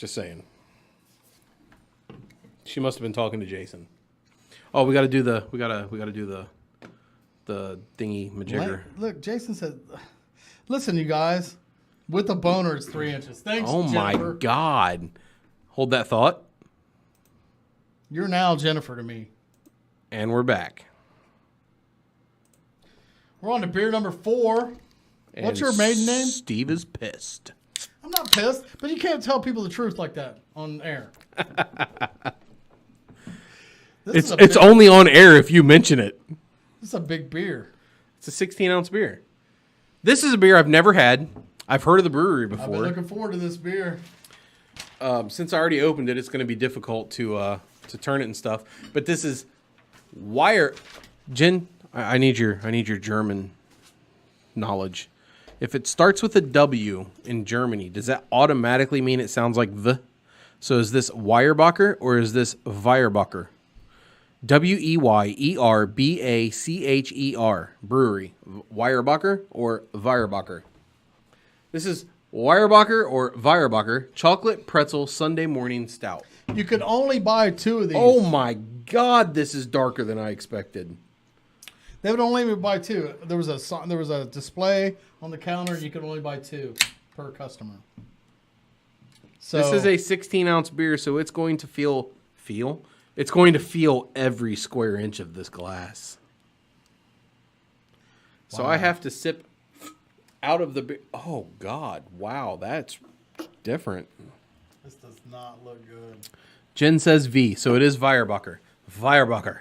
Just saying. She must have been talking to Jason. Oh, we got to do the thingy majigger. Look, Jason said, "Listen, you guys, with a boner, it's 3 inches." Thanks, Oh Jennifer. my God! Hold that thought. You're now Jennifer to me. And we're back. We're on to beer number 4. And What's your maiden name? Steve is pissed. I'm not pissed, but you can't tell people the truth like that on air. It's only on air if you mention it. This is a big beer. It's a 16-ounce beer. This is a beer I've never had. I've heard of the brewery before. I've been looking forward to this beer. Since I already opened it, it's going to be difficult to turn it and stuff. But this is Jen, I need your German knowledge. If it starts with a W in Germany, does that automatically mean it sounds like the? So is this Weyerbacher or is this Weyerbacher? Weyerbacher brewery. Weyerbacher or Weyerbacher? This is Weyerbacher or Weyerbacher chocolate pretzel Sunday morning stout. You could only buy 2 of these. Oh my God, this is darker than I expected. They would only buy 2. There was a display on the counter. You could only buy 2 per customer. So This is a 16-ounce beer, so it's going to feel. It's going to feel every square inch of this glass. Wow. So I have to sip out of the beer. Oh God! Wow, that's different. This does not look good. Jen says V, so it is Weyerbacher. Weyerbacher.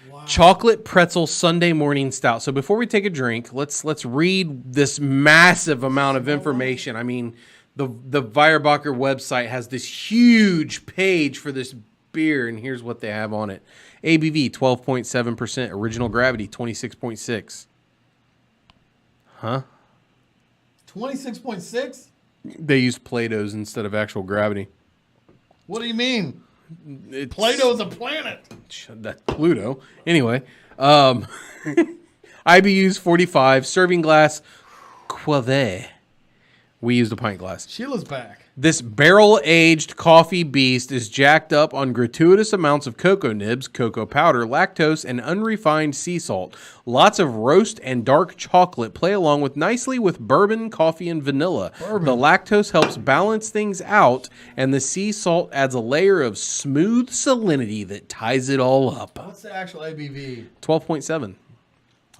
Wow. Chocolate pretzel Sunday morning stout. So before we take a drink, let's read this massive amount of information. I mean, the Weyerbacher website has this huge page for this beer, and here's what they have on it. ABV 12.7%, original gravity 26.6. Huh? 26.6? They used Plato's instead of actual gravity. What do you mean? Plato's a planet. That's Pluto. Anyway, IBU's 45, serving glass Quave. We used a pint glass. Sheila's back. This barrel-aged coffee beast is jacked up on gratuitous amounts of cocoa nibs, cocoa powder, lactose, and unrefined sea salt. Lots of roast and dark chocolate play along nicely with bourbon, coffee, and vanilla. The lactose helps balance things out, and the sea salt adds a layer of smooth salinity that ties it all up. What's the actual ABV? 12.7.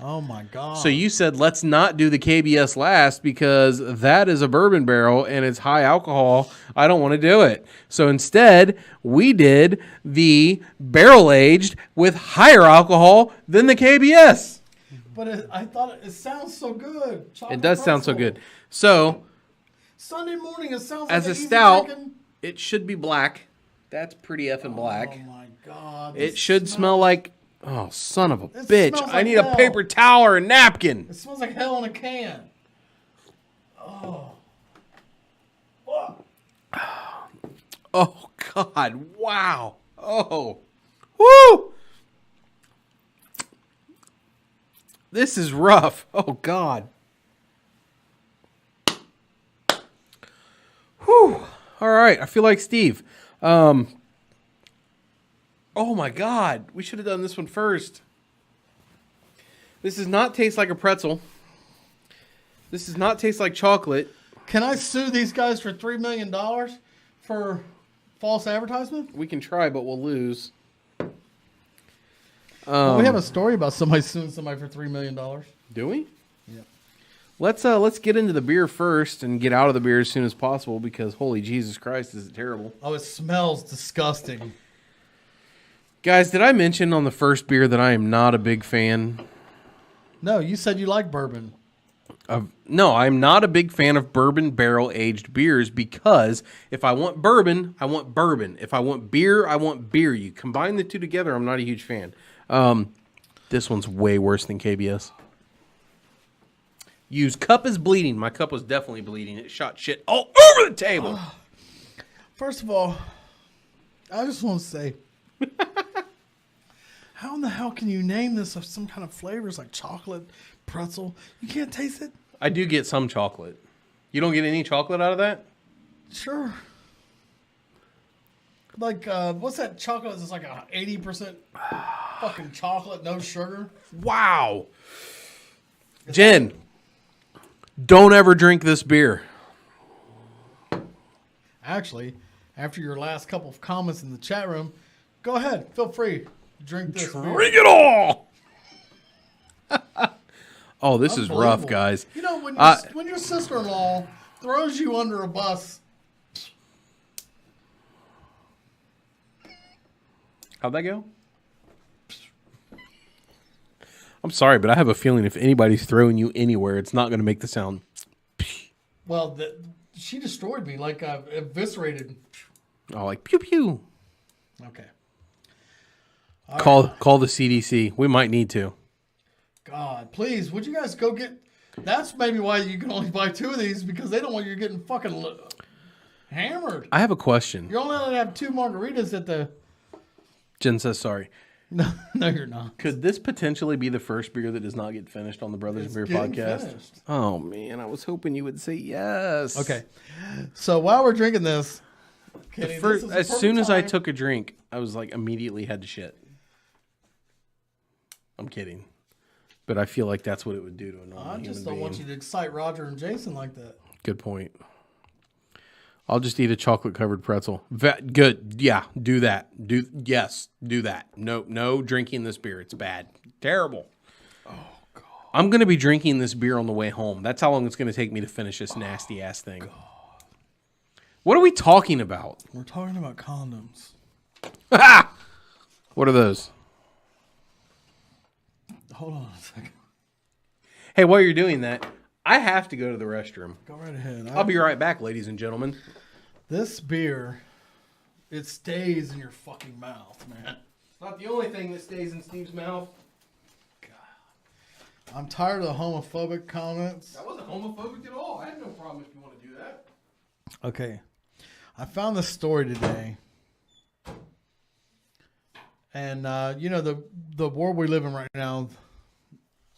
Oh, my God. So you said, let's not do the KBS last because that is a bourbon barrel and it's high alcohol. I don't want to do it. So instead, we did the barrel-aged with higher alcohol than the KBS. But I thought it sounds so good. It does sound so good. So Sunday morning, it sounds as like a stout, drinking. It should be black. That's pretty effing black. Oh, my God. It should smell like... Oh, son of a It bitch. smells I like need hell. a paper towel or a napkin. It smells like hell in a can. Oh. Oh, God. Wow. Oh. Woo. This is rough. Oh, God. Whew. All right. I feel like Steve. Oh, my God. We should have done this one first. This does not taste like a pretzel. This does not taste like chocolate. Can I sue these guys for $3 million for false advertisement? We can try, but we'll lose. Well, we have a story about somebody suing somebody for $3 million. Do we? Yeah. Let's get into the beer first and get out of the beer as soon as possible because holy Jesus Christ, is it terrible. Oh, it smells disgusting. Guys, did I mention on the first beer that I am not a big fan? No, you said you like bourbon. No, I'm not a big fan of bourbon barrel-aged beers because if I want bourbon, I want bourbon. If I want beer, I want beer. You combine the two together, I'm not a huge fan. This one's way worse than KBS. Use cup is bleeding. My cup was definitely bleeding. It shot shit all over the table. First of all, I just want to say, how in the hell can you name this of some kind of flavors like chocolate, pretzel? You can't taste it? I do get some chocolate. You don't get any chocolate out of that? Sure. Like, what's that chocolate? It's like a 80% fucking chocolate, no sugar. Wow. Jen, don't ever drink this beer. Actually, after your last couple of comments in the chat room, go ahead. Feel free to drink this beer. Drink it all. Oh, this is rough, guys. You know, when your sister-in-law throws you under a bus. How'd that go? I'm sorry, but I have a feeling if anybody's throwing you anywhere, it's not going to make the sound. Well, she destroyed me, like eviscerated. Oh, like pew pew. Okay. Call the CDC. We might need to. God, please, would you guys go get... That's maybe why you can only buy 2 of these, because they don't want you getting fucking hammered. I have a question. You're only allowed to have 2 margaritas at the... Jen says sorry. No, you're not. Could this potentially be the first beer that does not get finished on the Brothers Beer podcast? Finished. Oh, man. I was hoping you would say yes. Okay. So while we're drinking this... Kenny, as soon as I took a drink, I was like immediately had to shit. I'm kidding. But I feel like that's what it would do to a normal human being. I just don't want you to excite Roger and Jason like that. Good point. I'll just eat a chocolate-covered pretzel. Good. Yeah, do that. Do that. No drinking this beer. It's bad. Terrible. Oh, God. I'm going to be drinking this beer on the way home. That's how long it's going to take me to finish this nasty-ass thing. God. What are we talking about? We're talking about condoms. What are those? Hold on a second. Hey, while you're doing that, I have to go to the restroom. Go right ahead. I'll be right back, ladies and gentlemen. This beer, it stays in your fucking mouth, man. It's not the only thing that stays in Steve's mouth. God. I'm tired of the homophobic comments. That wasn't homophobic at all. I had no problem if you want to do that. Okay. I found this story today. And, you know, the world we live in right now,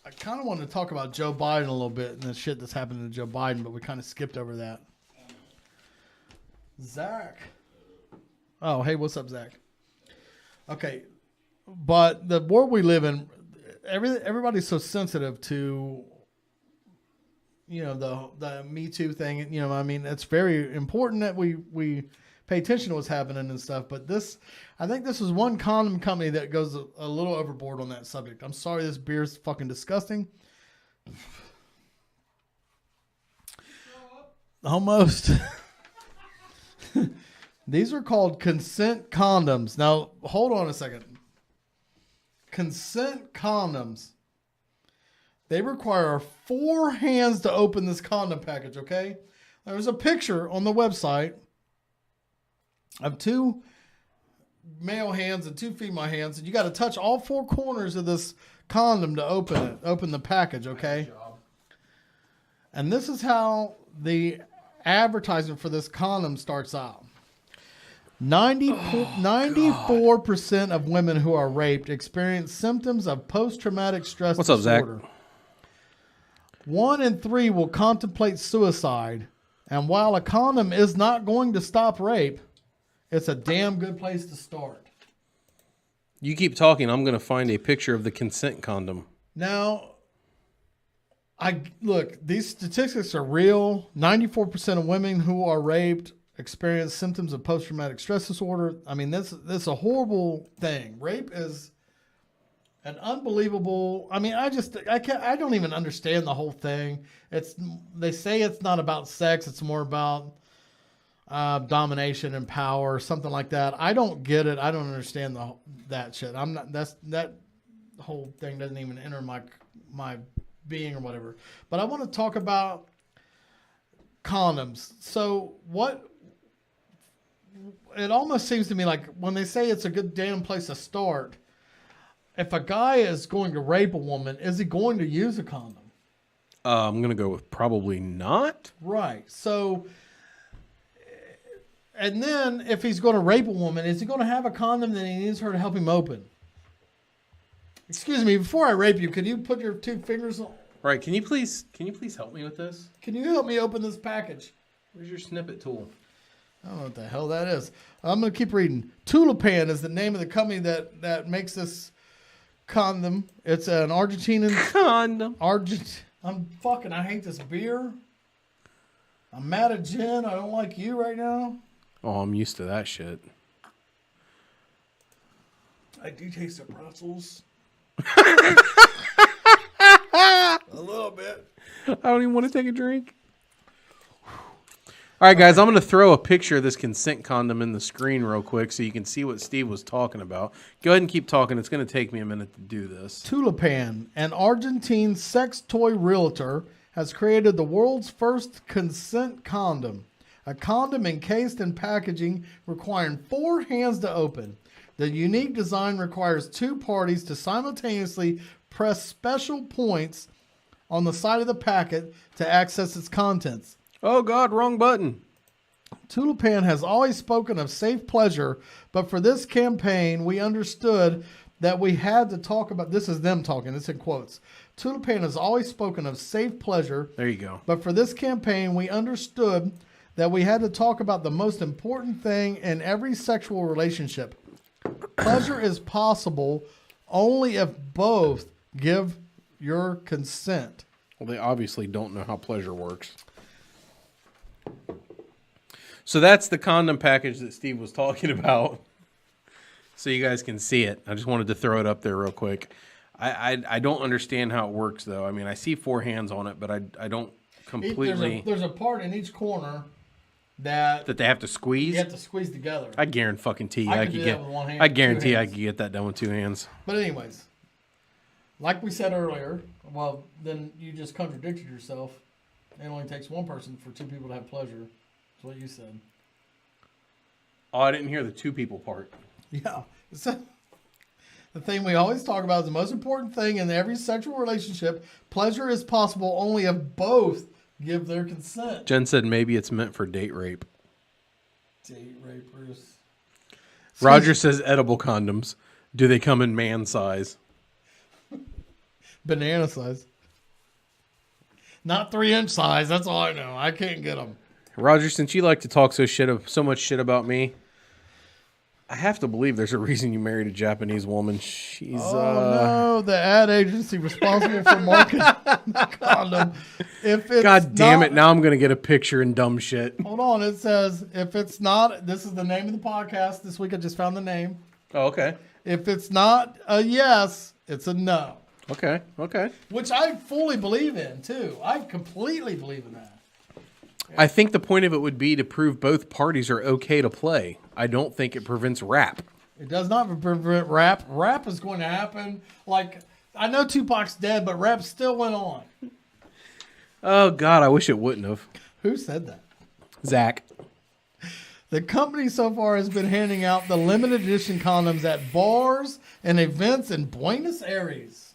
I kind of wanted to talk about Joe Biden a little bit and the shit that's happening to Joe Biden, but we kind of skipped over that. Zach. Oh, hey, what's up, Zach? Okay. But the world we live in, everybody's so sensitive to, you know, the Me Too thing. You know, I mean, it's very important that we pay attention to what's happening and stuff. But I think this is one condom company that goes a little overboard on that subject. I'm sorry, this beer is fucking disgusting. Almost. These are called consent condoms. Now, hold on a second. Consent condoms. They require 4 hands to open this condom package, okay? There's a picture on the website of 2 male hands and 2 female hands, and you got to touch all 4 corners of this condom to open the package, okay? And this is how the advertisement for this condom starts out. 94% of women who are raped experience symptoms of post-traumatic stress disorder. What's up, Zach? 1 in 3 will contemplate suicide, and while a condom is not going to stop rape, it's a damn good place to start. You keep talking. I'm going to find a picture of the consent condom. Now, look, these statistics are real. 94% of women who are raped experience symptoms of post-traumatic stress disorder. I mean, this is a horrible thing. Rape is an unbelievable. I mean, I don't even understand the whole thing. They say it's not about sex. It's more about domination and power, something like that. I don't get it. I don't understand that shit. That whole thing doesn't even enter my being or whatever. But I want to talk about condoms. So it almost seems to me like when they say it's a good damn place to start, if a guy is going to rape a woman, is he going to use a condom? I'm going to go with probably not. Right. So, and then if he's going to rape a woman, is he going to have a condom that he needs her to help him open? Excuse me, before I rape you, could you put your 2 fingers on? Right. Can you please help me with this? Can you help me open this package? Where's your snippet tool? I don't know what the hell that is. I'm going to keep reading. Tulipan is the name of the company that makes this condom. It's an Argentinian Condom. I hate this beer. I'm mad at Jen. I don't like you right now. Oh, I'm used to that shit. I do taste the pretzels. A little bit. I don't even want to take a drink. All right, guys, I'm going to throw a picture of this consent condom in the screen real quick so you can see what Steve was talking about. Go ahead and keep talking. It's going to take me a minute to do this. Tulipan, an Argentine sex toy realtor, has created the world's first consent condom. A condom encased in packaging requiring 4 hands to open. The unique design requires 2 parties to simultaneously press special points on the side of the packet to access its contents. Oh, God, wrong button. Tulipan has always spoken of safe pleasure, but for this campaign, we understood that we had to talk about, this is them talking, it's in quotes. Tulipan has always spoken of safe pleasure. There you go. But for this campaign, we understood that we had to talk about the most important thing in every sexual relationship. Pleasure is possible only if both give your consent. Well, they obviously don't know how pleasure works. So that's the condom package that Steve was talking about. So you guys can see it. I just wanted to throw it up there real quick. I don't understand how it works, though. I mean, I see 4 hands on it, but I don't completely... There's a part in each corner that they have to squeeze? You have to squeeze together. I guarantee I could get that with one hand, I guarantee 2 I hands. could get that done with 2 hands. But anyways, like we said earlier, well, then you just contradicted yourself. It only takes 1 person for 2 people to have pleasure. That's what you said. Oh, I didn't hear the 2 people part. Yeah. The thing we always talk about is the most important thing in every sexual relationship. Pleasure is possible only if both give their consent. Jen said maybe it's meant for date rape. Date rapers. Roger says edible condoms. Do they come in man size? Banana size. Not 3-inch size. That's all I know. I can't get them. Roger, since you like to talk so much shit about me, I have to believe there's a reason you married a Japanese woman. She's no, the ad agency responsible for marketing the condom. If it's God damn it! Now I'm gonna get a picture and dumb shit. Hold on, it says if it's not. This is the name of the podcast. This week I just found the name. Oh, okay. If it's not a yes, it's a no. Okay. Which I fully believe in too. I completely believe in that. I think the point of it would be to prove both parties are okay to play. I don't think it prevents rap. It does not prevent rap. Rap is going to happen. Like, I know Tupac's dead, but rap still went on. Oh, God, I wish it wouldn't have. Who said that? Zach. The company so far has been handing out the limited edition condoms at bars and events in Buenos Aires.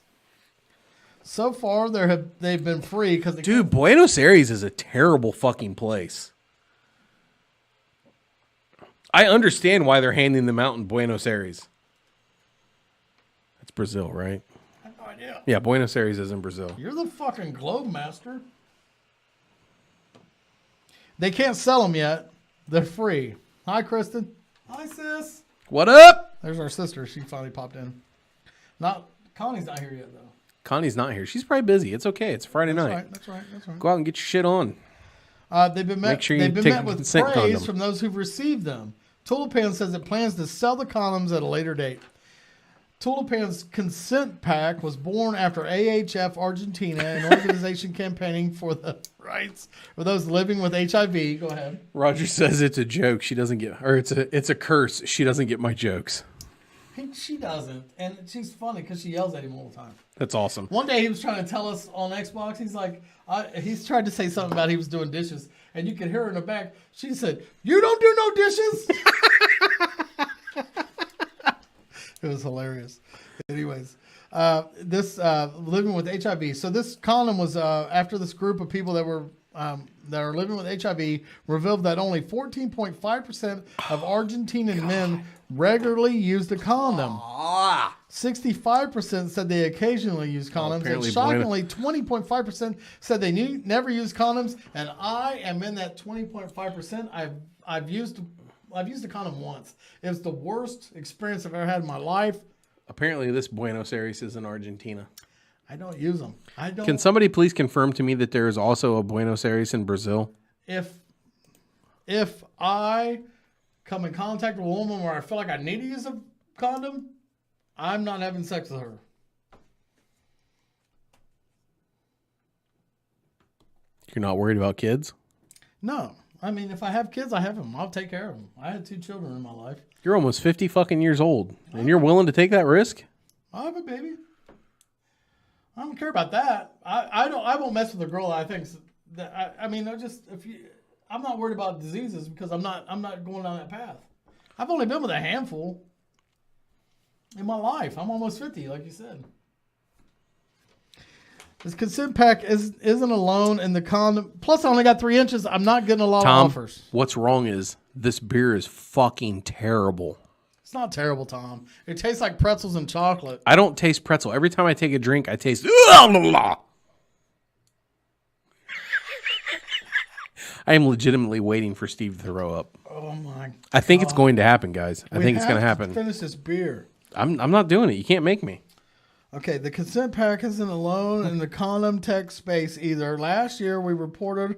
So far, they've been free because dude, Buenos Aires is a terrible fucking place. I understand why they're handing them out in Buenos Aires. That's Brazil, right? I have no idea. Yeah, Buenos Aires is in Brazil. You're the fucking globe master. They can't sell them yet. They're free. Hi, Kristen. Hi, sis. What up? There's our sister. She finally popped in. Connie's not here yet, though. Connie's not here. She's probably busy. It's okay. It's Friday night. That's right. Go out and get your shit on. They've been Make sure you they've been take met a with consent praise condom. from those who've received them. Tulipan says it plans to sell the condoms at a later date. Tulipan's consent pack was born after AHF Argentina, an organization campaigning for the rights of those living with HIV. Go ahead. Roger says it's a joke. She doesn't get, or it's a curse. She doesn't get my jokes. She doesn't, and she's funny because she yells at him all the time. That's awesome. One day he was trying to tell us on Xbox, he's like, he's tried to say something about he was doing dishes, and you could hear her in the back. She said, "You don't do no dishes." It was hilarious. Anyways, this living with HIV. So this condom was after this group of people that are living with HIV revealed that only 14.5% of Argentinian men regularly used a condom. 65% said they occasionally use condoms. And shockingly, 20.5% said they never use condoms. And I am in that 20.5%. I've used a condom once. It was the worst experience I've ever had in my life. Apparently, this Buenos Aires is in Argentina. I don't use them. I don't. Can somebody please confirm to me that there is also a Buenos Aires in Brazil? If I come in contact with a woman where I feel like I need to use a condom, I'm not having sex with her. You're not worried about kids? No. I mean, if I have kids, I have them. I'll take care of them. I had 2 children in my life. You're almost 50 fucking years old, and you're willing to take that risk? I have a baby. I don't care about that. I won't mess with a girl that I think that I mean, I'm not worried about diseases because I'm not going down that path. I've only been with a handful in my life. I'm almost 50, like you said. This consent pack isn't alone in the condom. Plus, I only got 3 inches. I'm not getting a lot of offers. What's wrong is this beer is fucking terrible. It's not terrible, Tom. It tastes like pretzels and chocolate. I don't taste pretzel. Every time I take a drink, I taste... I am legitimately waiting for Steve to throw up. Oh, my God. I think it's going to happen, guys. I think it's going to happen. Finish this beer. I'm not doing it. You can't make me. Okay, the consent pack isn't alone in the condom tech space either. Last year, we reported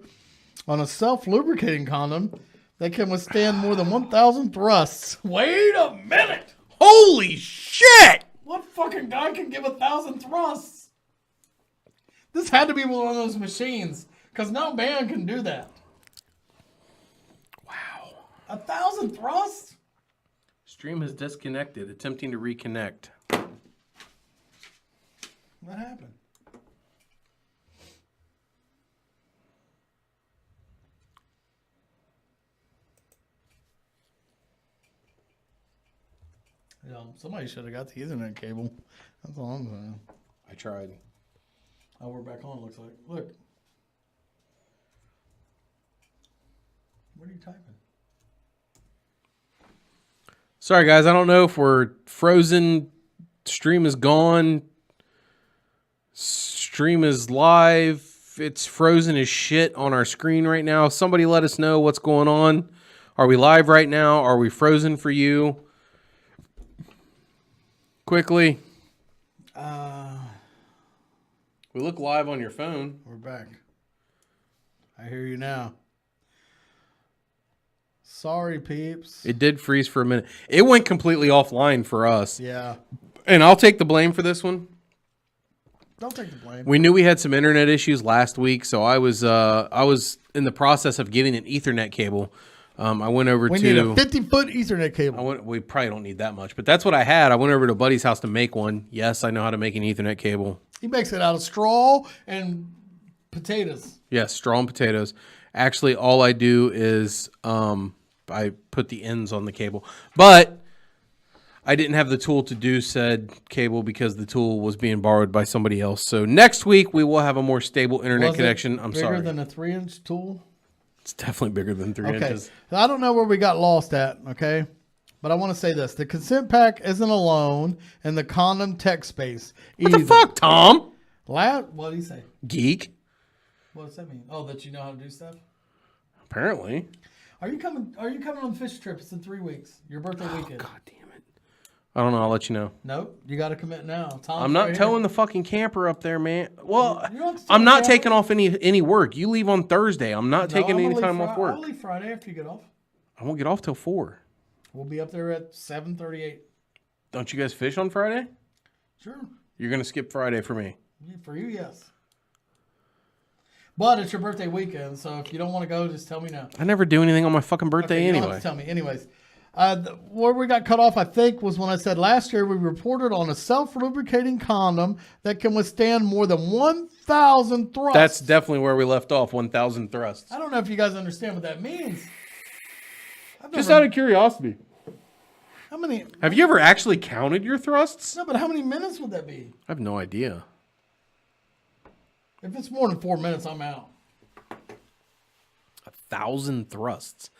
on a self-lubricating condom that can withstand more than 1,000 thrusts. Wait a minute! Holy shit! What fucking guy can give 1,000 thrusts? This had to be one of those machines, because no man can do that. Wow. 1,000 thrusts? Stream has disconnected, attempting to reconnect. What happened? Somebody should have got the Ethernet cable. That's all I'm saying. I tried. Oh, we're back on, looks like. Look. What are you typing? Sorry, guys. I don't know if we're frozen. Stream is gone. Stream is live. It's frozen as shit on our screen right now. Somebody let us know what's going on. Are we live right now? Are we frozen for you? Quickly. We look live on your phone. We're back. I hear you now. Sorry, peeps. It did freeze for a minute. It went completely offline for us. Yeah. And I'll take the blame for this one. Don't take the blame. We knew we had some internet issues last week, so I was in the process of getting an Ethernet cable. I went over We need a 50-foot Ethernet cable. We probably don't need that much, but that's what I had. I went over to a buddy's house to make one. Yes, I know how to make an Ethernet cable. He makes it out of straw and potatoes. Yes, straw and potatoes. Actually, all I do is I put the ends on the cable. But I didn't have the tool to do said cable because the tool was being borrowed by somebody else. So next week, we will have a more stable internet connection. I'm sorry. Bigger than a 3-inch tool? It's definitely bigger than 3 inches. I don't know where we got lost at, okay? But I want to say this. The consent pack isn't alone in the condom tech space What the fuck, Tom? What did he say? Geek. What does that mean? Oh, that you know how to do stuff? Apparently. Are you coming on fish trips in 3 weeks? Your birthday weekend. God damn it. I don't know. I'll let you know. Nope. You got to commit now. Tom's I'm not right towing here. the fucking camper up there, man. Well, You don't have to I'm tow not the taking off any work. You leave on Thursday. I'm not taking I'm any gonna time leave off work. I'll leave Friday after you get off. I won't get off till 4. We'll be up there at 7:38. Don't you guys fish on Friday? Sure. You're going to skip Friday for me. For you, yes. But it's your birthday weekend, so if you don't want to go, just tell me now. I never do anything on my fucking birthday You don't anyway. have to tell me. Anyways, where we got cut off, I think, was when I said last year we reported on a self-lubricating condom that can withstand more than 1,000 thrusts. That's definitely where we left off, 1,000 thrusts. I don't know if you guys understand what that means. Just out of curiosity. How many? Have you ever actually counted your thrusts? No, but how many minutes would that be? I have no idea. If it's more than 4 minutes, I'm out. 1,000 thrusts.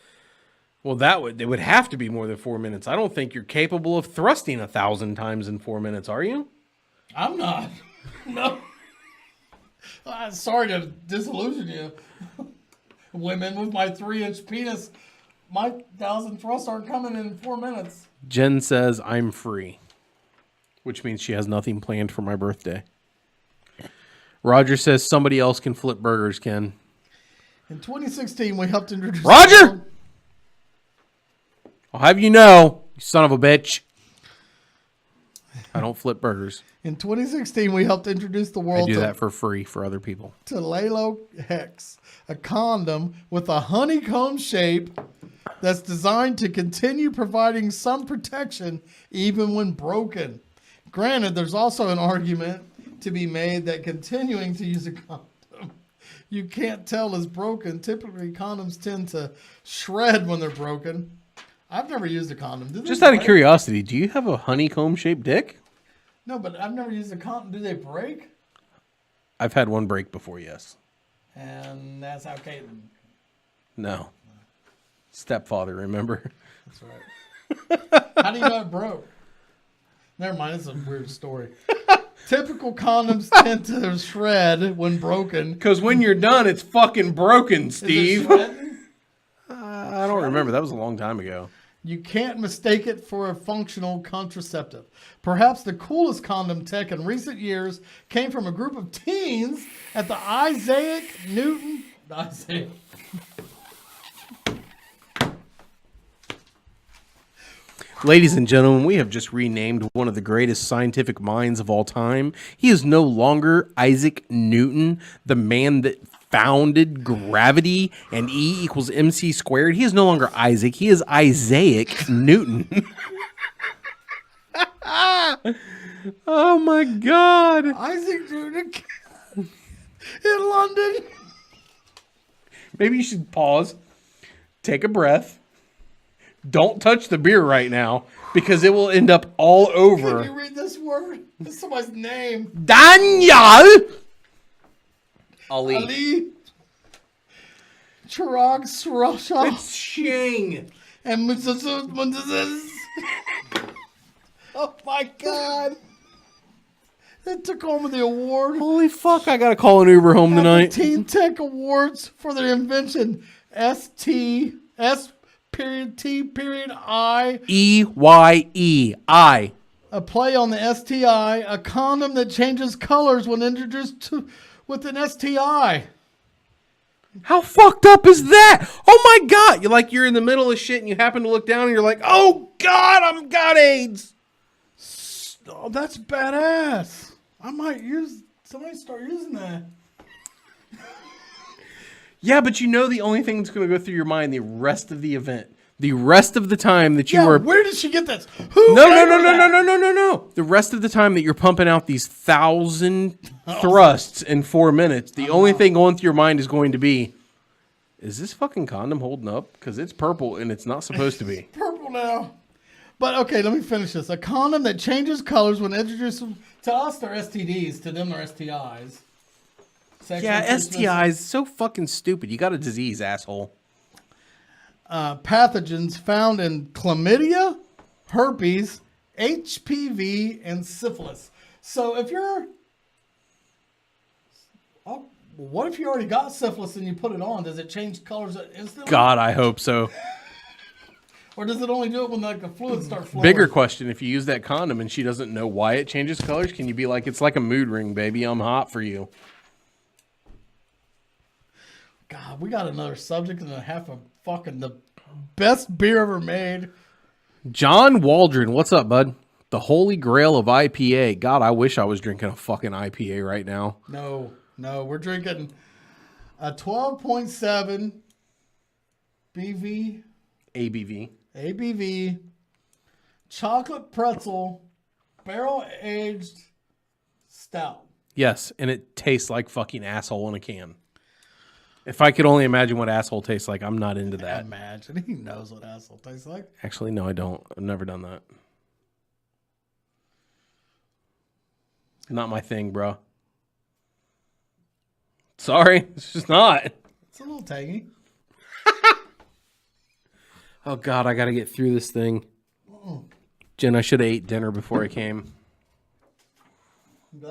Well, it would have to be more than 4 minutes. I don't think you're capable of thrusting 1,000 times in 4 minutes, are you? I'm not. No. I'm sorry to disillusion you. Women with my 3-inch penis, my 1,000 thrusts aren't coming in 4 minutes. Jen says I'm free, which means she has nothing planned for my birthday. Roger says somebody else can flip burgers, Ken. In 2016, we helped introduce... Roger! I'll have you know, you son of a bitch. I don't flip burgers. In 2016, we helped introduce the world I do that for free for other people. To Lalo Hex, a condom with a honeycomb shape that's designed to continue providing some protection even when broken. Granted, there's also an argument to be made that continuing to use a condom you can't tell is broken. Typically, condoms tend to shred when they're broken. I've never used a condom. Just out of curiosity, do you have a honeycomb-shaped dick? No, but I've never used a condom. Do they break? I've had one break before, yes. And that's how Caitlin... No. Stepfather, remember? That's right. How do you know it broke? Never mind, it's a weird story. Typical condoms tend to shred when broken. Because when you're done, it's fucking broken, Steve. I don't remember. That was a long time ago. You can't mistake it for a functional contraceptive. Perhaps the coolest condom tech in recent years came from a group of teens at the Isaac Newton... Isaac... Ladies and gentlemen, we have just renamed one of the greatest scientific minds of all time. He is no longer Isaac Newton, the man that founded gravity and E equals MC squared. He is no longer Isaac. He is Isaac Newton. Oh my God. Isaac Newton in London. Maybe you should pause, take a breath. Don't touch the beer right now because it will end up all over. Can you read this word? This is somebody's name. Daniel Ali. Chirag Surasha. It's Shing. And oh my God. They took home the award. Holy fuck, I gotta call an Uber home tonight. Teen Tech Awards for their invention. S-T-I. E-Y-E-I. A play on the STI, a condom that changes colors when introduced with an STI. How fucked up is that? Oh my God. You're in the middle of shit and you happen to look down and you're like, oh God, I'm got AIDS. Oh, that's badass. I might somebody start using that. Yeah, but the only thing that's going to go through your mind the rest of the event, the rest of the time that you were... Where did she get this? No. The rest of the time that you're pumping out these 1,000 thrusts in 4 minutes, the only thing going through your mind is going to be, is this fucking condom holding up? Because it's purple and it's not supposed to be. Purple now. But okay, let me finish this. A condom that changes colors when introduced to us, they're STDs. To them, they're STIs. Yeah, STIs, so fucking stupid. You got a disease, asshole. Pathogens found in chlamydia, herpes, HPV, and syphilis. So if you're... Oh, what if you already got syphilis and you put it on? Does it change colors instantly? God, I hope so. Or does it only do it when the fluids start flowing? Bigger question, if you use that condom and she doesn't know why it changes colors, can you be like, it's like a mood ring, baby. I'm hot for you. God, we got another subject and a half of fucking the best beer ever made. John Waldron, what's up, bud? The holy grail of IPA. God, I wish I was drinking a fucking IPA right now. No, we're drinking a 12.7 ABV chocolate pretzel barrel aged stout. Yes, and it tastes like fucking asshole in a can. If I could only imagine what asshole tastes like, I'm not into that. Imagine. He knows what asshole tastes like. Actually, no, I don't. I've never done that. Not my thing, bro. Sorry, it's just not. It's a little tangy. Oh, God, I got to get through this thing. Jen, I should have ate dinner before I came.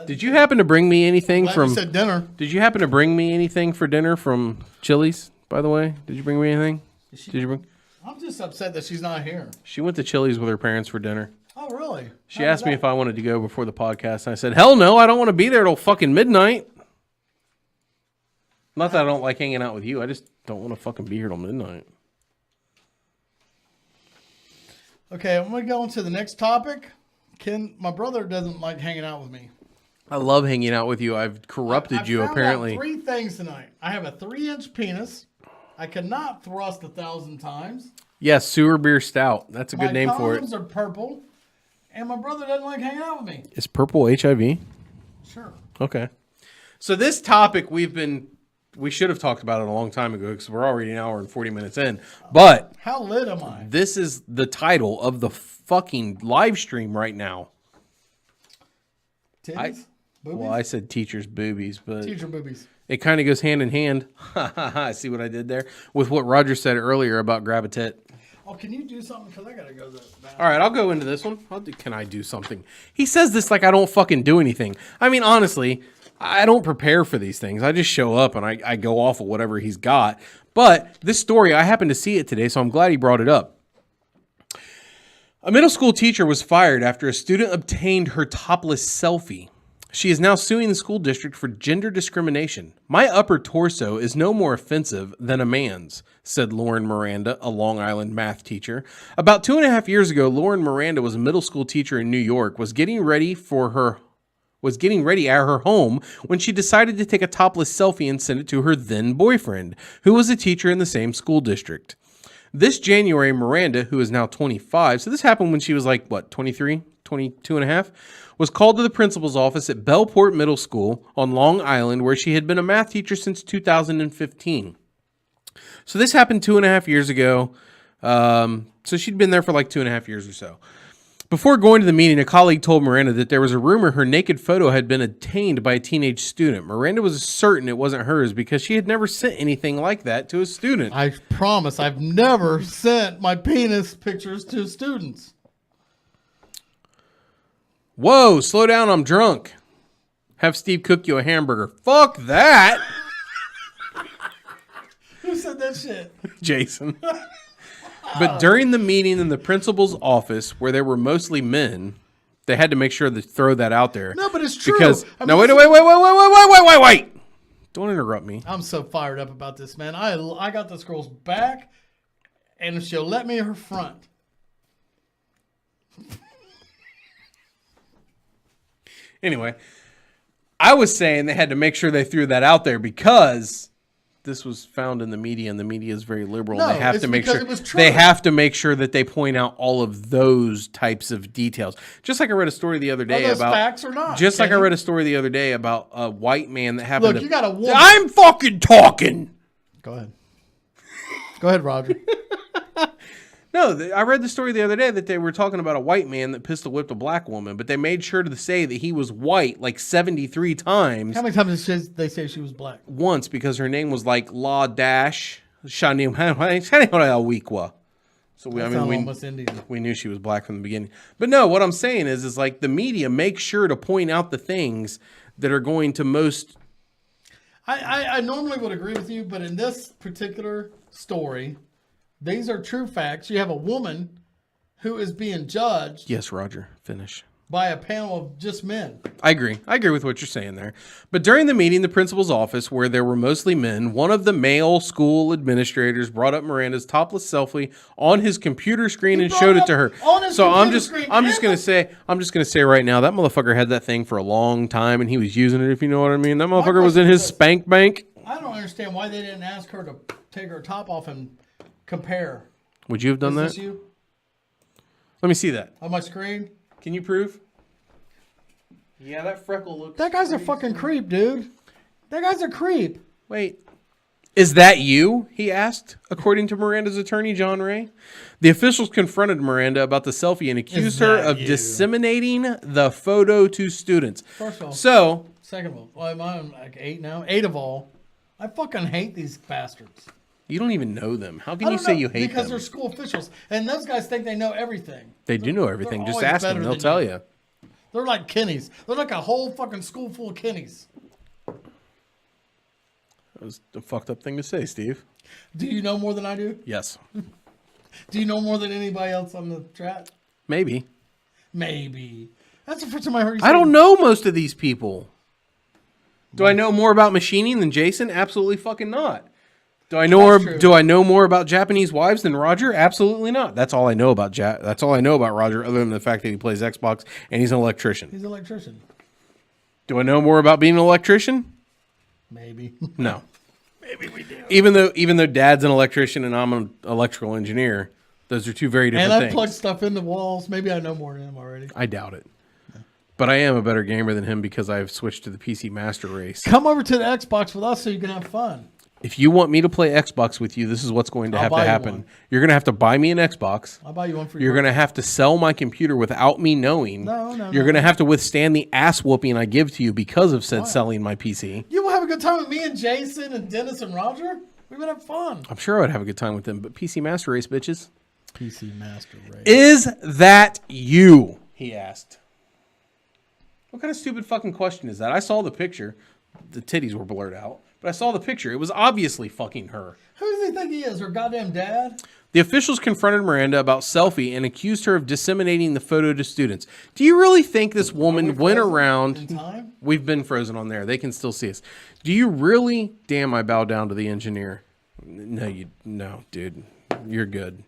Did you happen to bring me anything from... You said dinner. Did you happen to bring me anything for dinner from Chili's, by the way? Did you bring me anything? Did you bring... I'm just upset that she's not here. She went to Chili's with her parents for dinner. Oh, really? She asked me if I wanted to go before the podcast, and I said, hell no, I don't want to be there till fucking midnight. Not that I don't like hanging out with you. I just don't want to fucking be here till midnight. Okay, I'm going to go on to the next topic. Ken, my brother doesn't like hanging out with me. I love hanging out with you. I've corrupted you, apparently. I found out 3 things tonight. I have a 3-inch penis. I cannot thrust 1,000 times. Yes, sewer beer stout. That's a good name for it. My condoms are purple. And my brother doesn't like hanging out with me. Is purple HIV? Sure. Okay. So this topic we should have talked about it a long time ago because we're already an hour and 40 minutes in. But how lit am I? This is the title of the fucking live stream right now. Titties? Boobies? Well, I said teacher's boobies, but teacher boobies. It kind of goes hand in hand. See what I did there? With what Roger said earlier about grab a tit. Oh, can you do something? Because I got to go to the bathroom. All right, I'll go into this one. Can I do something? He says this like I don't fucking do anything. I mean, honestly, I don't prepare for these things. I just show up and I go off of whatever he's got. But this story, I happened to see it today, so I'm glad he brought it up. A middle school teacher was fired after a student obtained her topless selfie. She is now suing the school district for gender discrimination. My upper torso is no more offensive than a man's, said Lauren Miranda, a Long Island math teacher. About 2.5 years ago, Lauren Miranda was a middle school teacher in New York, was getting ready at her home when she decided to take a topless selfie and send it to her then boyfriend, who was a teacher in the same school district. This January, Miranda, who is now 25, so this happened when she was 23, 22 and a half, was called to the principal's office at Bellport Middle School on Long Island, where she had been a math teacher since 2015. So this happened 2.5 years ago. So she'd been there for 2.5 years or so. Before going to the meeting, a colleague told Miranda that there was a rumor her naked photo had been obtained by a teenage student. Miranda was certain it wasn't hers because she had never sent anything like that to a student. I promise I've never sent my penis pictures to students. Whoa, slow down, I'm drunk. Have Steve cook you a hamburger. Fuck that. Who said that shit? Jason. But during the meeting in the principal's office, where there were mostly men, they had to make sure to throw that out there. No, but it's true. Because, wait. Don't interrupt me. I'm so fired up about this, man. I got this girl's back, and she'll let me in her front. Anyway, I was saying they had to make sure they threw that out there because this was found in the media, and the media is very liberal. No, they have it's to make because sure it was true. they have to make sure that they point out all of those types of details. Just like I read a story the other day Are those about facts or not? Just like I read a story the other day about a white man that happened. Look, you got a woman. I'm fucking talking. Go ahead. Go ahead, Roger. No, I read the story the other day that they were talking about a white man that pistol whipped a black woman, but they made sure to say that he was white 73 times. How many times did they say she was black? Once, because her name was La Dash Shaniwikwa. So we knew she was black from the beginning. But no, what I'm saying is the media makes sure to point out the things that are going to most. I normally would agree with you, but in this particular story, these are true facts. You have a woman who is being judged. Yes, Roger, finish. By a panel of just men. I agree. I agree with what you're saying there. But during the meeting, the principal's office, where there were mostly men, one of the male school administrators brought up Miranda's topless selfie on his computer screen and showed it to her. So I'm just gonna say right now, that motherfucker had that thing for a long time and he was using it, if you know what I mean. That motherfucker was in his spank bank. I don't understand why they didn't ask her to take her top off and compare. Would you have done that? Is this you? Let me see that. On my screen? Can you prove? Yeah, that freckle looks... That guy's a fucking creep, dude. That guy's a creep. Wait. Is that you? He asked, according to Miranda's attorney, John Ray. The officials confronted Miranda about the selfie and accused her of disseminating the photo to students. First of all. So... Second of all. Well, I'm 8 now. 8 of all. I fucking hate these bastards. You don't even know them. How I can you don't say know, you hate because them? they're school officials, and those guys think they know everything. They do know everything. Just always ask them. better They'll than tell you. you. They're like Kennies. They're like a whole fucking school full of Kennies. That was a fucked up thing to say, Steve. Do you know more than I do? Yes. Do you know more than anybody else on the chat? Maybe. Maybe. That's the first time I heard you say I don't know most of these people. Do I know more about machining than Jason? Absolutely fucking not. Do I know more about Japanese wives than Roger? Absolutely not. That's all I know about That's all I know about Roger, other than the fact that he plays Xbox and he's an electrician. He's an electrician. Do I know more about being an electrician? Maybe. No. Maybe we do. Even though Dad's an electrician and I'm an electrical engineer, those are two very different And I things. plug stuff into walls. Maybe I know more than him already. I doubt it. But I am a better gamer than him because I've switched to the PC Master Race. Come over to the Xbox with us so you can have fun. If you want me to play Xbox with you, this is what's going to have to happen. One. You're going to have to buy me an Xbox. I'll buy you one for You're going to have to sell my computer without me knowing. No. You're going to have to withstand the ass whooping I give to you because of said selling my PC. You will have a good time with me and Jason and Dennis and Roger. We're going to have fun. I'm sure I would have a good time with them, but PC Master Race, bitches. PC Master Race. Is that you? He asked. What kind of stupid fucking question is that? I saw the picture. The titties were blurred out. But I saw the picture. It was obviously fucking her. Who does he think he is? Her goddamn dad? The officials confronted Miranda about selfie and accused her of disseminating the photo to students. Do you really think this woman went around... In time? We've been frozen on there. They can still see us. Do you really... Damn, I bow down to the engineer. No, dude. You're good.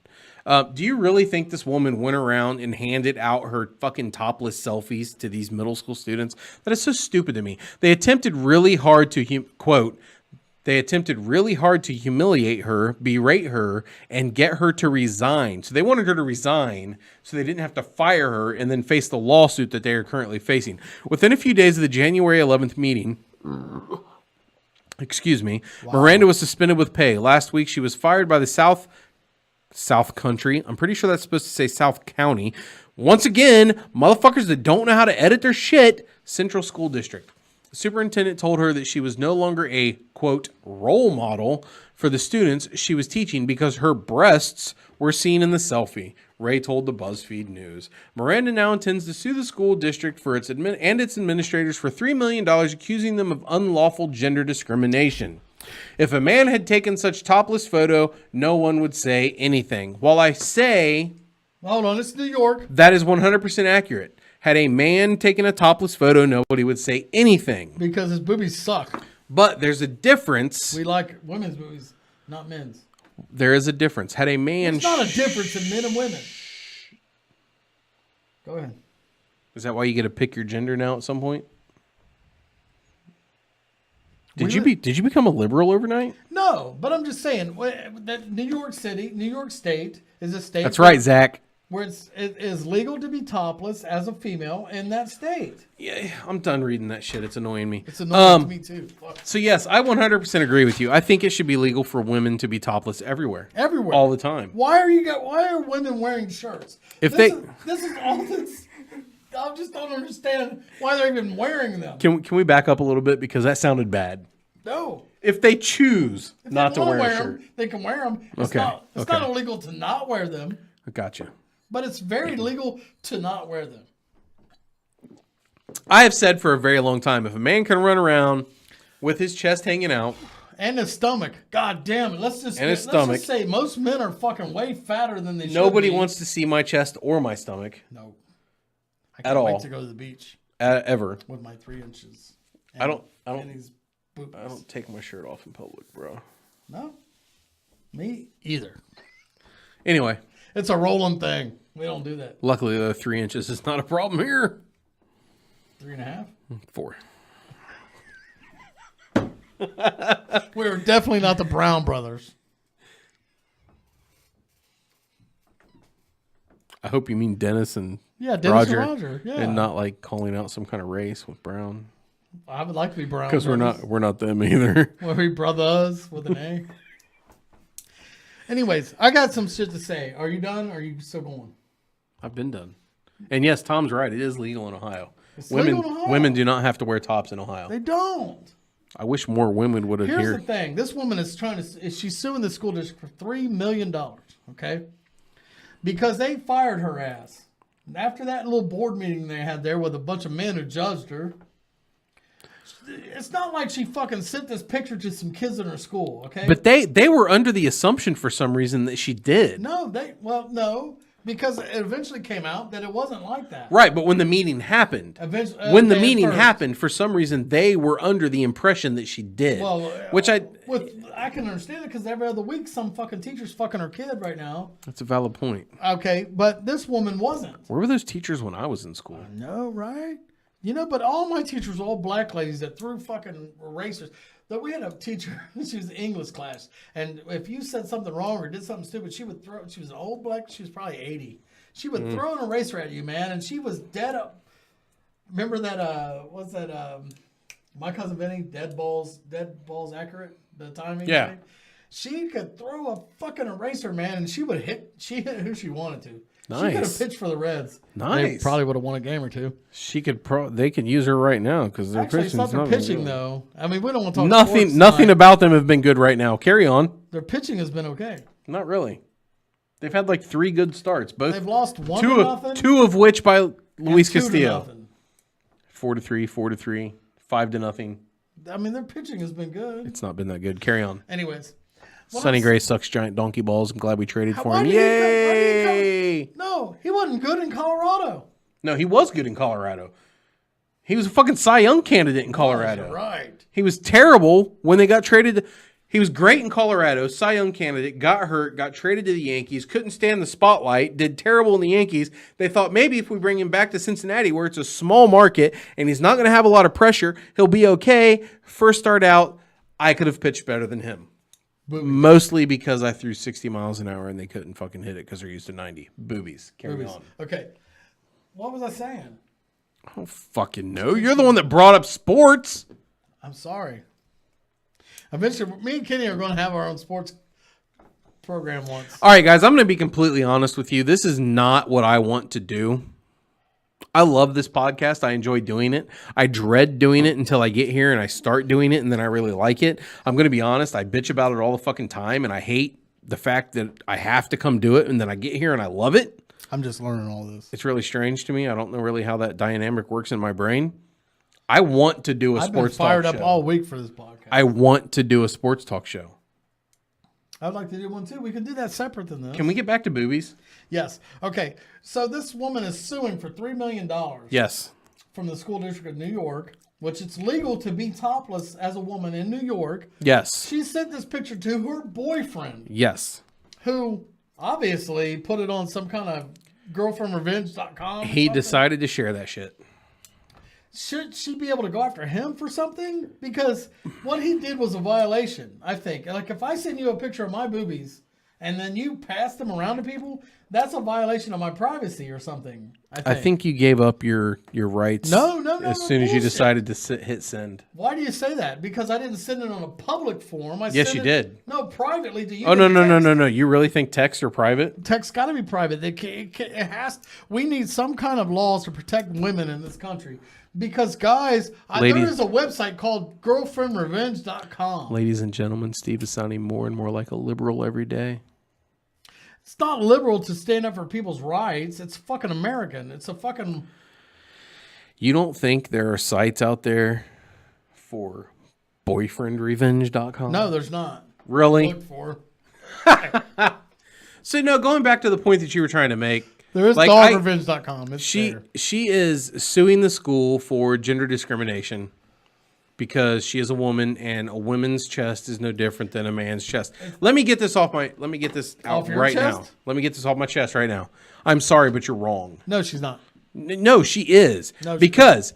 Do you really think this woman went around and handed out her fucking topless selfies to these middle school students? That is so stupid to me. They attempted really hard to, quote, they attempted really hard to humiliate her, berate her, and get her to resign. So they wanted her to resign so they didn't have to fire her and then face the lawsuit that they are currently facing. Within a few days of the January 11th meeting... Wow. Miranda was suspended with pay. Last week, she was fired by the South Country. I'm pretty sure that's supposed to say South County. Once again, motherfuckers that don't know how to edit their shit, Central School District. The superintendent told her that she was no longer a, quote, role model for the students she was teaching because her breasts were seen in the selfie. Ray told the BuzzFeed News. Miranda now intends to sue the school district for its administrators for $3 million, accusing them of unlawful gender discrimination. If a man had taken such topless photo, no one would say anything. While I say... Hold on, it's New York. That is 100% accurate. Had a man taken a topless photo, nobody would say anything. Because his boobies suck. But there's a difference. We like women's boobies, not men's. There is a difference. Had a man... It's not a difference in men and women. Go ahead. Is that why you get to pick your gender now at some point? Did you become a liberal overnight? No, but I'm just saying that New York State is a state. That's right, Zach. Where it is legal to be topless as a female in that state. Yeah, I'm done reading that shit. It's annoying me. It's annoying to me too. Fuck. So yes, I 100% agree with you. I think it should be legal for women to be topless everywhere. Everywhere. All the time. Why are women wearing shirts? This is all this. I just don't understand why they're even wearing them. Can we back up a little bit because that sounded bad? No. If they choose not to wear a shirt, them, they can wear them. It's Okay. not illegal to not wear them. I gotcha. But it's very legal to not wear them. I have said for a very long time, if a man can run around with his chest hanging out and his stomach, god damn it, let's just say most men are fucking way fatter than they should be. Nobody wants to see my chest or my stomach. No. I At can't all. wait to go to the beach Ever. with my 3 inches. I don't take my shirt off in public, bro. No. Me either. Anyway. It's a rolling thing. We don't do that. Luckily, the 3 inches is not a problem here. 3.5? 4. We're definitely not the Brown brothers. I hope you mean Dennis and Roger. Yeah. And not like calling out some kind of race with Brown. I would like to be Brown. Because we're not them either. We're we brothers with an A. Anyways, I got some shit to say. Are you done? Or are you still going? I've been done. And yes, Tom's right. It is legal in Ohio. Legal in Ohio. Women do not have to wear tops in Ohio. They don't. I wish more women would Here's adhere. the thing. This woman is she's suing the school district for $3 million, okay? Because they fired her ass. After that little board meeting they had there with a bunch of men who judged her, it's not like she fucking sent this picture to some kids in her school, okay? But they were under the assumption for some reason that she did. No, because it eventually came out that it wasn't like that. Right, but when the meeting happened, when the meeting happened, for some reason they were under the impression that she did. Well, which I can understand it because every other week some fucking teacher's fucking her kid right now. That's a valid point. Okay, but this woman wasn't. Where were those teachers when I was in school? I know, right? You know, but all my teachers were all black ladies that threw fucking erasers. That we had a teacher, she was in English class, and if you said something wrong or did something stupid, she would throw. She was an old black. She was probably 80. She would throw an eraser at you, man, and she was dead up. Remember that? What's that? My Cousin Vinny, dead balls accurate. The timing. Yeah. Thing? She could throw a fucking eraser, man, and she would hit. She hit who she wanted to. Nice. She could have pitched for the Reds. Nice. They probably would have won a game or two. She could. They could use her right now because they're Actually, it's not their pitching though. I mean, we don't want to talk. Nothing. Sports Nothing tonight. about them have been good right now. Carry on. Their pitching has been okay. Not really. They've had like 3 good starts. Both. They've lost 1-0. Two of which by Luis 2-0. Castillo. 4-3, 4-3, 5-0. I mean, their pitching has been good. It's not been that good. Carry on. Anyways. Sonny Gray sucks giant donkey balls. I'm glad we traded for Why him. did Yay! No, he wasn't good in Colorado. No, he was good in Colorado. He was a fucking Cy Young candidate in Colorado. Oh, right. He was terrible when they got traded. He was great in Colorado, Cy Young candidate, got hurt, got traded to the Yankees, couldn't stand the spotlight, did terrible in the Yankees. They thought maybe if we bring him back to Cincinnati where it's a small market and he's not going to have a lot of pressure, he'll be okay. First start out, I could have pitched better than him. Mostly because I threw 60 miles an hour and they couldn't fucking hit it because they're used to 90. Boobies. Carry on. Okay. What was I saying? I don't fucking know. You're the one that brought up sports. I'm sorry. Eventually, me and Kenny are going to have our own sports program once. All right, guys, I'm going to be completely honest with you. This is not what I want to do. I love this podcast. I enjoy doing it. I dread doing it until I get here and I start doing it and then I really like it. I'm going to be honest. I bitch about it all the fucking time and I hate the fact that I have to come do it and then I get here and I love it. I'm just learning all this. It's really strange to me. I don't know really how that dynamic works in my brain. I want to do a sports talk show. I've been fired up all week for this podcast. I want to do a sports talk show. I'd like to do one too. We can do that separate than this. Can we get back to boobies? Yes. Okay. So this woman is suing for $3 million. Yes. From the school district of New York, which it's legal to be topless as a woman in New York. Yes. She sent this picture to her boyfriend. Yes. Who obviously put it on some kind of girlfriendrevenge.com. He decided to share that shit. Should she be able to go after him for something? Because what he did was a violation, I think. Like, if I send you a picture of my boobies and then you pass them around to people, that's a violation of my privacy or something, I think you gave up your rights No, as soon as you decided to hit send. Why do you say that? Because I didn't send it on a public form. Yes, you did. No, privately to you. Oh, no. You really think texts are private? Text's got to be private. It has. We need some kind of laws to protect women in this country. Because, guys, there is a website called girlfriendrevenge.com. Ladies and gentlemen, Steve is sounding more and more like a liberal every day. It's not liberal to stand up for people's rights. It's fucking American. It's a fucking... You don't think there are sites out there for boyfriendrevenge.com? No, there's not. Really? Look for. So, no, going back to the point that you were trying to make. There is dogrevenge.com. She is suing the school for gender discrimination because she is a woman and a woman's chest is no different than a man's chest. Let me get this out right now. Let me get this off my chest right now. I'm sorry, but you're wrong. No, she's not. No, she is. Because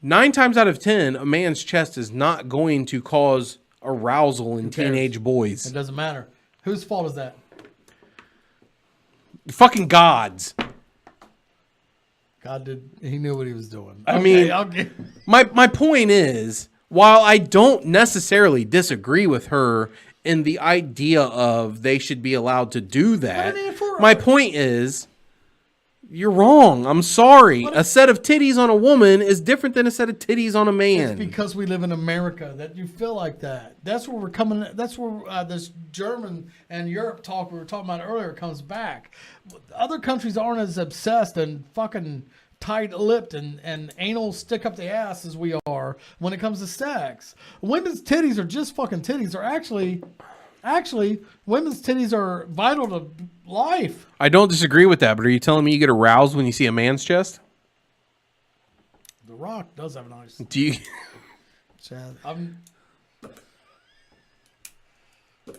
9 times out of 10, a man's chest is not going to cause arousal in teenage boys. It doesn't matter. Whose fault is that? Fucking God's. God he knew what he was doing. I mean, my point is, while I don't necessarily disagree with her in the idea of they should be allowed to do that, my point is, You're wrong. I'm sorry. A set of titties on a woman is different than a set of titties on a man. It's because we live in America that you feel like that. That's where we're coming. That's where this German and Europe talk we were talking about earlier comes back. Other countries aren't as obsessed and fucking tight-lipped and anal stick up the ass as we are when it comes to sex. Women's titties are just fucking titties. They're actually, women's titties are vital to life. I don't disagree with that, but are you telling me you get aroused when you see a man's chest? The Rock does have a nice. Do you? Chad,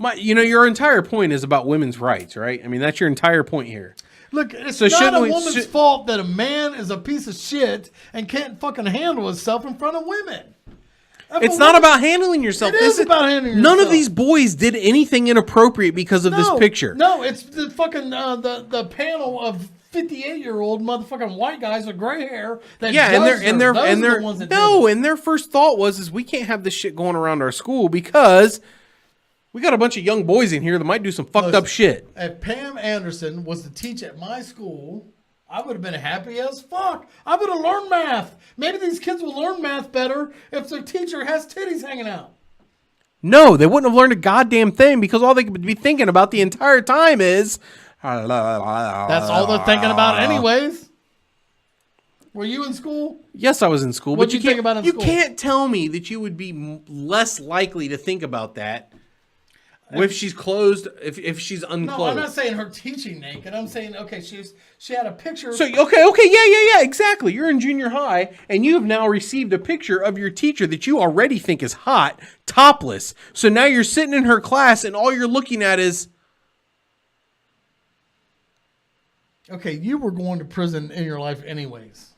your entire point is about women's rights, right? I mean, that's your entire point here. Look, it's not a woman's fault that a man is a piece of shit and can't fucking handle himself in front of women. It's not about handling yourself. It is about handling yourself. None of these boys did anything inappropriate because of this picture. No, it's the fucking the panel of 58-year-old motherfucking white guys with gray hair. And their first thought was we can't have this shit going around our school because we got a bunch of young boys in here that might do some fucked up shit. If Pam Anderson was to teach at my school, I would have been happy as fuck. I would have learned math. Maybe these kids will learn math better if their teacher has titties hanging out. No, they wouldn't have learned a goddamn thing because all they could be thinking about the entire time is... That's all they're thinking about anyways. Were you in school? Yes, I was in school. What did you think about in school? You can't tell me that you would be less likely to think about that if she's closed, if she's unclothed. No, I'm not saying her teaching naked. I'm saying, okay, she had a picture. So, okay, yeah, exactly. You're in junior high, and you have now received a picture of your teacher that you already think is hot, topless. So now you're sitting in her class, and all you're looking at is... Okay, you were going to prison in your life anyways.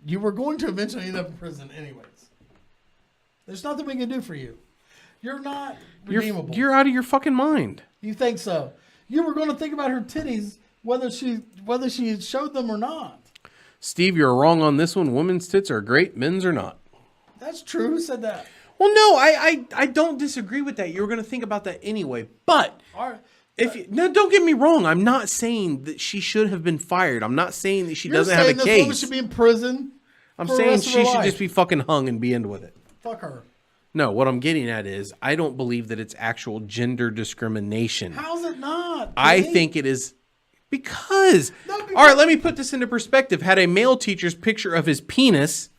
You were going to eventually end up in prison anyways. There's nothing we can do for you. You're not redeemable. You're out of your fucking mind. You think so? You were going to think about her titties, whether she showed them or not. Steve, you're wrong on this one. Women's tits are great, men's are not. That's true. Who said that? Well, no, I don't disagree with that. You were going to think about that anyway. But all right. Don't get me wrong. I'm not saying that she should have been fired. I'm not saying that she doesn't have a case. This woman should be in prison. I'm saying she should just be fucking hung and be end with it. Fuck her. No, what I'm getting at is I don't believe that it's actual gender discrimination. How's it not? I think it is because... All right, let me put this into perspective. Had a male teacher's picture of his penis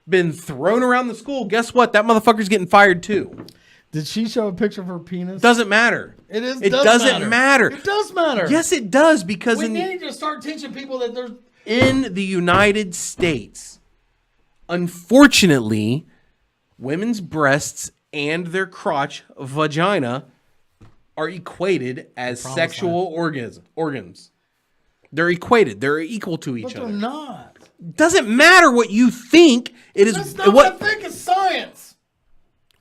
been thrown around the school, guess what? That motherfucker's getting fired too. Did she show a picture of her penis? Doesn't matter. It doesn't matter. It does matter. Yes, it does because we need to start teaching people that there's... In the United States, unfortunately... Women's breasts and their crotch, vagina, are equated as sexual organs. They're equated. They're equal to each other. But they're not. Doesn't matter what you think. It is That's not what I think is science.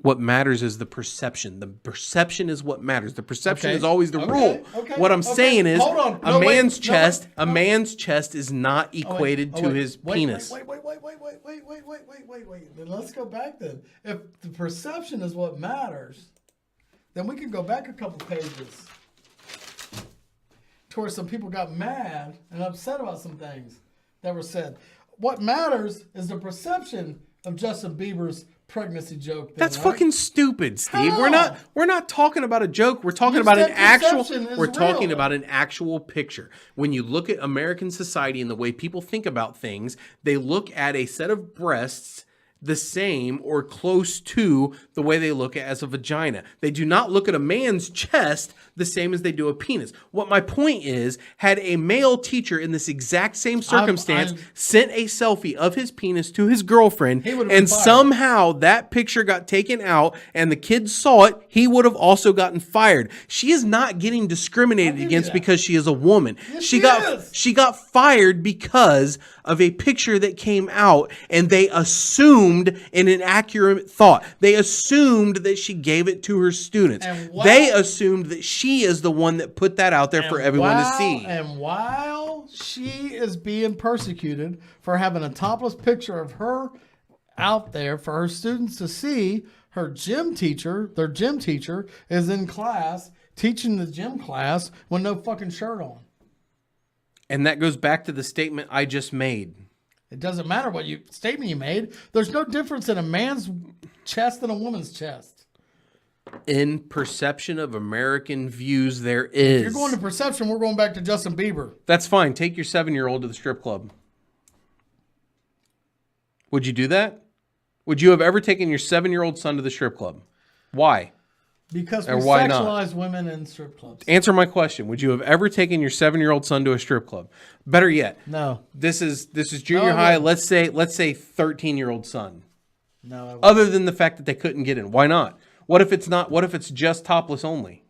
What matters is the perception. The perception is what matters. The perception is always the rule. What I'm saying is a man's chest is not equated to his penis. Wait. Then let's go back then. If the perception is what matters, then we can go back a couple pages to where some people got mad and upset about some things that were said. What matters is the perception of Justin Bieber's pregnancy joke. That's fucking stupid, Steve. How? We're not talking about a joke. We're talking about an actual picture. When you look at American society and the way people think about things, they look at a set of breasts the same or close to the way they look at as a vagina. They do not look at a man's chest the same as they do a penis. What my point is, had a male teacher in this exact same circumstance sent a selfie of his penis to his girlfriend and somehow that picture got taken out and the kids saw it, he would have also gotten fired. She is not getting discriminated against because she is a woman. Yes, she got fired because of a picture that came out and they assumed an inaccurate thought. They assumed that she gave it to her students. They assumed that she is the one that put that out there for everyone to see. And while she is being persecuted for having a topless picture of her out there for her students to see, their gym teacher is in class teaching the gym class with no fucking shirt on. And that goes back to the statement I just made. It doesn't matter what statement you made. There's no difference in a man's chest and a woman's chest. In perception of American views, there is. If you're going to perception, we're going back to Justin Bieber. That's fine. Take your 7-year-old to the strip club. Would you do that? Would you have ever taken your 7-year-old son to the strip club? Why? Because we why sexualize women in strip clubs. Answer my question. Would you have ever taken your 7-year-old son to a strip club? Better yet, No. this is junior high. Let's say 13-year-old son. No. Other than the fact that they couldn't get in, why not? What if it's not? What if it's just topless only?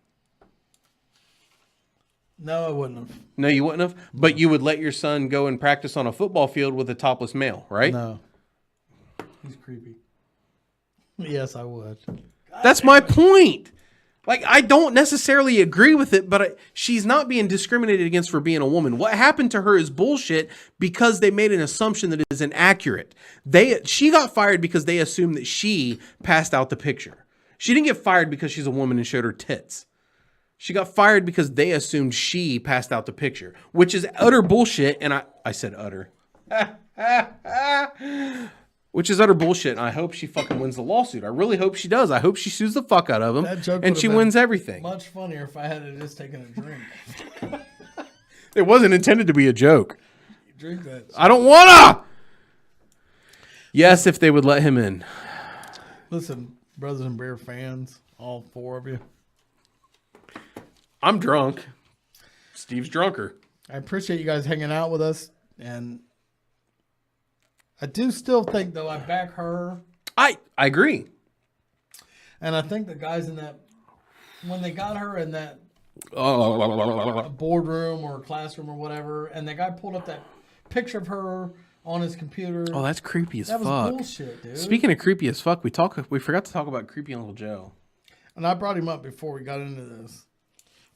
No, I wouldn't have. No, you wouldn't have. But you would let your son go and practice on a football field with a topless male, right? No. He's creepy. Yes, I would. That's my point. Like, I don't necessarily agree with it, but she's not being discriminated against for being a woman. What happened to her is bullshit because they made an assumption that is inaccurate. She got fired because they assumed that she passed out the picture. She didn't get fired because she's a woman and showed her tits. She got fired because they assumed she passed out the picture, which is utter bullshit. And I said utter. Which is utter bullshit, and I hope she fucking wins the lawsuit. I really hope she does. I hope she sues the fuck out of him, and she wins everything. Much funnier if I had just taken a drink. It wasn't intended to be a joke. Drink that. I don't wanna. Yes, if they would let him in. Listen, Brothers and Beer fans, all 4 of you. I'm drunk. Steve's drunker. I appreciate you guys hanging out with us, and I do still think, though, I back her. I agree. And I think the guys in that, when they got her in that Oh, boardroom or classroom or whatever, and the guy pulled up that picture of her on his computer. oh, that's creepy as that fuck. was bullshit, dude. Speaking of creepy as fuck, we forgot to talk about creepy Uncle Joe. And I brought him up before we got into this,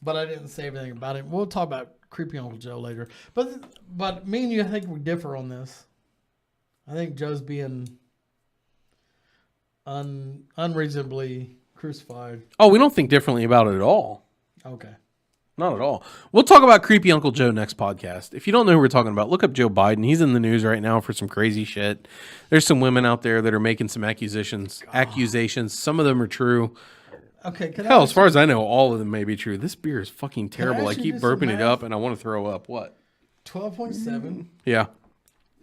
but I didn't say everything about him. We'll talk about creepy Uncle Joe later. But me and you, I think we differ on this. I think Joe's being unreasonably crucified. Oh, we don't think differently about it at all. Okay. Not at all. We'll talk about creepy Uncle Joe next podcast. If you don't know who we're talking about, look up Joe Biden. He's in the news right now for some crazy shit. There's some women out there that are making some accusations. Some of them are true. Okay. Hell, as far as I know, all of them may be true. This beer is fucking terrible. I actually keep do some burping it math? up and I want to throw up. What? 12.7, Yeah.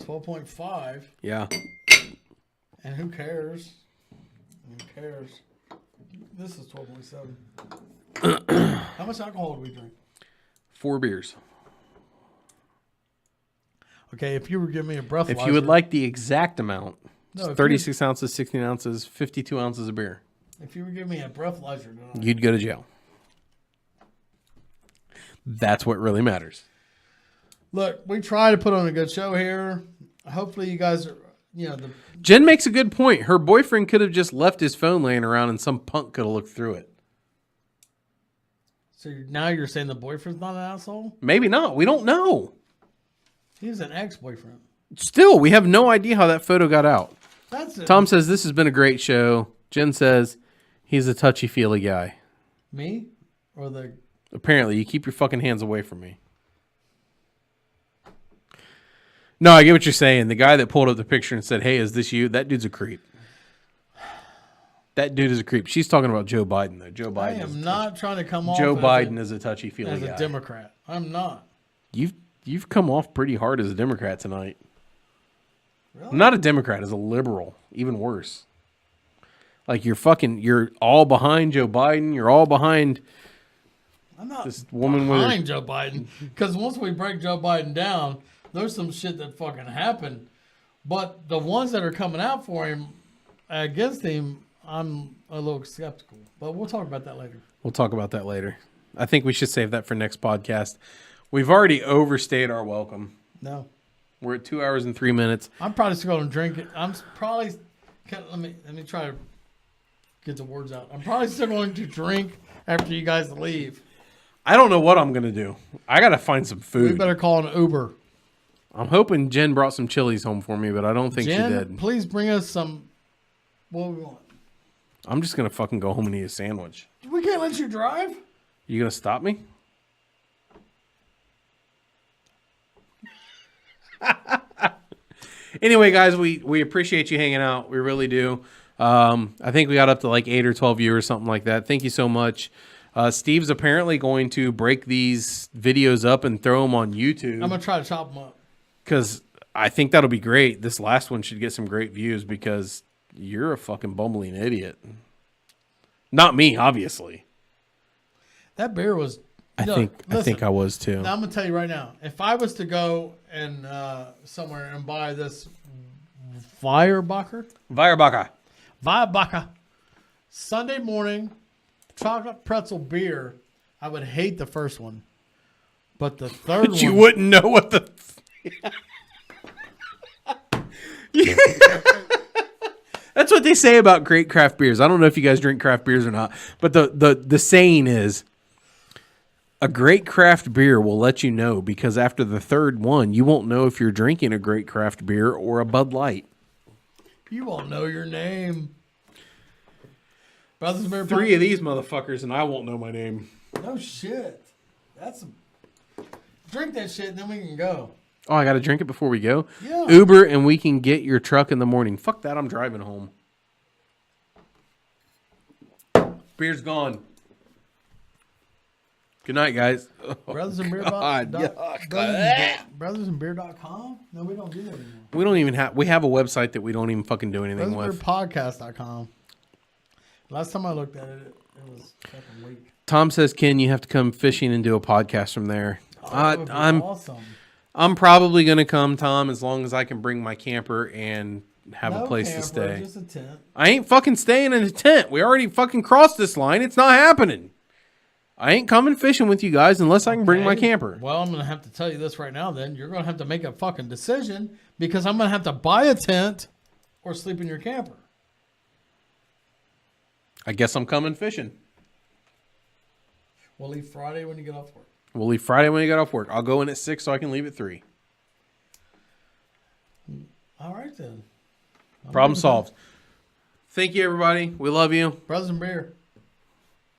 12.5, Yeah. and who cares? Who cares? This is 12.7. How much alcohol do we drink? 4 beers. Okay, if you were giving me a breathalyzer. If you would like the exact amount, No, it's 36 ounces, 16 ounces, 52 ounces of beer. If you were giving me a breathalyzer tonight. You'd go to jail. That's what really matters. Look, we try to put on a good show here. Hopefully you guys are, Jen makes a good point. Her boyfriend could have just left his phone laying around and some punk could have looked through it. So now you're saying the boyfriend's not an asshole? Maybe not. We don't know. He's an ex-boyfriend. Still, we have no idea how that photo got out. That's it. Tom says this has been a great show. Jen says he's a touchy-feely guy. Me? Or the... Apparently, you keep your fucking hands away from me. No, I get what you're saying. The guy that pulled up the picture and said, "Hey, is this you?" That dude's a creep. That dude is a creep. She's talking about Joe Biden, though. Joe Biden. I am not trying to come off Joe Biden is a touchy-feely as guy. a Democrat. I'm not. You've come off pretty hard as a Democrat tonight. Really? I'm not a Democrat, as a liberal. Even worse. Like you're all behind Joe Biden. You're all behind. I'm not this woman behind Joe Biden. Because once we break Joe Biden down, there's some shit that fucking happened. But the ones that are coming out for him, against him, I'm a little skeptical. But we'll talk about that later. We'll talk about that later. I think we should save that for next podcast. We've already overstayed our welcome. No. We're at 2 hours and 3 minutes. I'm probably still going to drink it. Let me try to get the words out. I'm probably still going to drink after you guys leave. I don't know what I'm going to do. I got to find some food. We better call an Uber. I'm hoping Jen brought some chilies home for me, but I don't think she did. Please bring us some. What do we want? I'm just going to fucking go home and eat a sandwich. We can't let you drive? You going to stop me? Anyway, guys, we appreciate you hanging out. We really do. I think we got up to like 8 or 12 viewers, something like that. Thank you so much. Steve's apparently going to break these videos up and throw them on YouTube. I'm going to try to chop them up. Because I think that'll be great. This last one should get some great views because you're a fucking bumbling idiot. Not me, obviously. That beer was... I think I was too. Now I'm going to tell you right now. If I was to go and somewhere and buy this Weyerbacher Sunday morning chocolate pretzel beer, I would hate the first one. But the third one... You wouldn't know what the... That's what they say about great craft beers. I don't know if you guys drink craft beers or not, but the saying is a great craft beer will let you know because after the third one, you won't know if you're drinking a great craft beer or a Bud Light. You won't know your name. Brothers Beer 3 of these motherfuckers and I won't know my name. No shit. Drink that shit and then we can go. Oh, I got to drink it before we go? Yeah. Uber and we can get your truck in the morning. Fuck that, I'm driving home. Beer's gone. Good night, guys. Brothersandbeer.com? No, we don't do that anymore. We have a website that we don't even fucking do anything with. Brothersandbeerpodcast.com. Last time I looked at it, it was fucking weak. Tom says, Ken, you have to come fishing and do a podcast from there. That would be awesome. I'm probably going to come, Tom, as long as I can bring my camper and have a place to stay. Just a tent. I ain't fucking staying in a tent. We already fucking crossed this line. It's not happening. I ain't coming fishing with you guys unless I can bring my camper. Well, I'm going to have to tell you this right now then. You're going to have to make a fucking decision because I'm going to have to buy a tent or sleep in your camper. I guess I'm coming fishing. We'll leave Friday when you get off work. We'll leave Friday when you get off work. I'll go in at 6 so I can leave at 3. All right then. Problem solved. Thank you, everybody. We love you. Brothers and Beer.